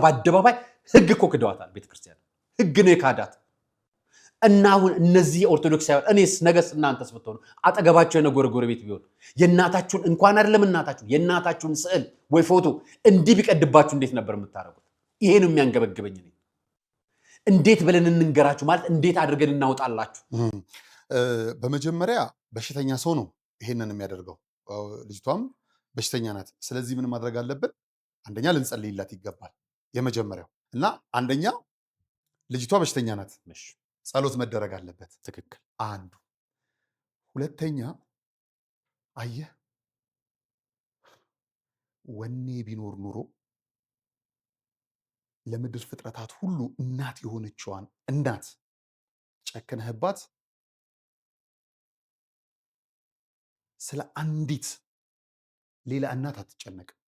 በአደባባይ ህግ እኮ ክደዋታል ቤተክርስቲያን ህግ ነው የካዳት እና አሁን እነዚህ ኦርቶዶክሳውያን እኔስ ነገስ እናንተስ ብትሆኑ አጠገባቸው የነጎረ ጎረቤት ቢሆን የእናታችሁን እንኳን አይደለም እናታችሁ የእናታችሁን ስዕል ወይ ፎቶ እንዲህ ቢቀድባችሁ እንዴት ነበር የምታረጉት? ይሄ ነው የሚያንገበግበኝ ነው። እንዴት ብለን እንንገራችሁ ማለት እንዴት አድርገን እናውጣላችሁ? በመጀመሪያ በሽተኛ ሰው ነው ይሄንን የሚያደርገው። ልጅቷም በሽተኛ ናት። ስለዚህ ምን ማድረግ አለብን? አንደኛ ልንጸልይላት ይገባል። የመጀመሪያው እና አንደኛ ልጅቷ በሽተኛ ናት፣ ጸሎት መደረግ አለበት። ትክክል። አንዱ ሁለተኛ አየህ ወኔ ቢኖር ኑሮ ለምድር ፍጥረታት ሁሉ እናት የሆነችዋን እናት ጨክነህባት ስለ አንዲት ሌላ እናት አትጨነቅም።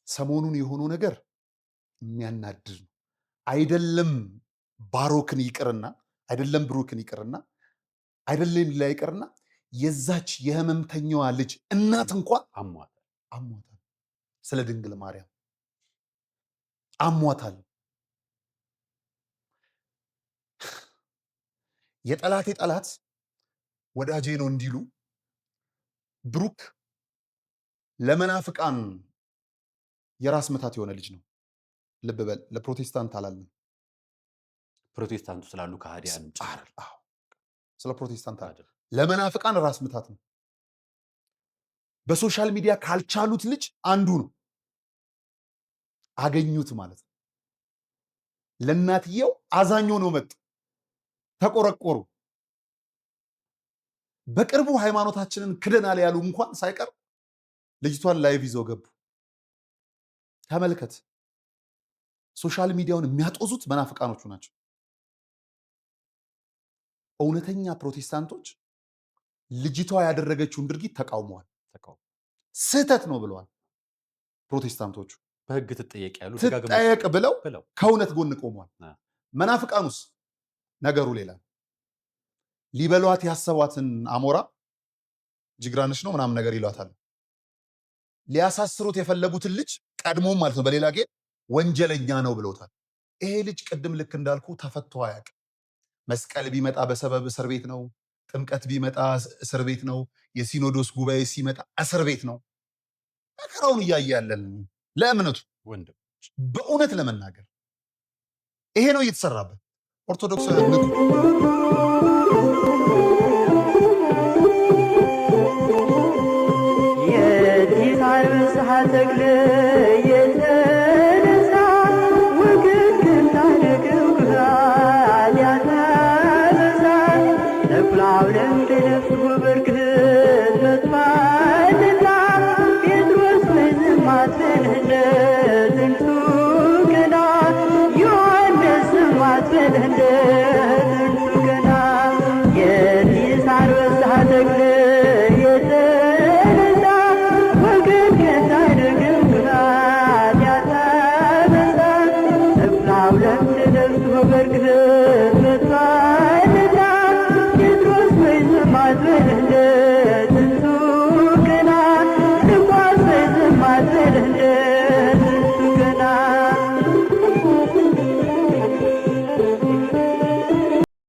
ሰሞኑን የሆነው ነገር የሚያናድድ ነው። አይደለም ባሮክን ይቅርና አይደለም ብሩክን ይቅርና አይደለም ሌላ ይቅርና የዛች የህመምተኛዋ ልጅ እናት እንኳን አሟታል። ስለ ድንግል ማርያም አሟታል። የጠላቴ ጠላት ወዳጄ ነው እንዲሉ ብሩክ ለመናፍቃን የራስ ምታት የሆነ ልጅ ነው። ልብ በል። ለፕሮቴስታንት አላለም። ፕሮቴስታንቱ ስላሉ ከሃዲያን ስለ ፕሮቴስታንት አይደለም። ለመናፍቃን ራስ ምታት ነው። በሶሻል ሚዲያ ካልቻሉት ልጅ አንዱ ነው። አገኙት ማለት ነው። ለእናትየው አዛኞ ነው መጡ፣ ተቆረቆሩ። በቅርቡ ሃይማኖታችንን ክደናል ያሉ እንኳን ሳይቀር ልጅቷን ላይቭ ይዘው ገቡ። ተመልከት። ሶሻል ሚዲያውን የሚያጦዙት መናፍቃኖቹ ናቸው። እውነተኛ ፕሮቴስታንቶች ልጅቷ ያደረገችውን ድርጊት ተቃውመዋል። ስህተት ነው ብለዋል። ፕሮቴስታንቶቹ በህግ ትጠየቅ ብለው ከእውነት ጎን ቆመዋል። መናፍቃኑስ ነገሩ ሌላ። ሊበሏት ያሰቧትን አሞራ ጅግራንሽ ነው ምናምን ነገር ይሏታል። ሊያሳስሩት የፈለጉትን ልጅ ቀድሞም ማለት ነው በሌላ ጌጥ ወንጀለኛ ነው ብለውታል። ይሄ ልጅ ቅድም ልክ እንዳልኩ ተፈቶ አያውቅም። መስቀል ቢመጣ በሰበብ እስር ቤት ነው። ጥምቀት ቢመጣ እስር ቤት ነው። የሲኖዶስ ጉባኤ ሲመጣ እስር ቤት ነው። መከራውን እያየ ያለን ለእምነቱ በእውነት ለመናገር ይሄ ነው እየተሰራበት። ኦርቶዶክስ Thank you.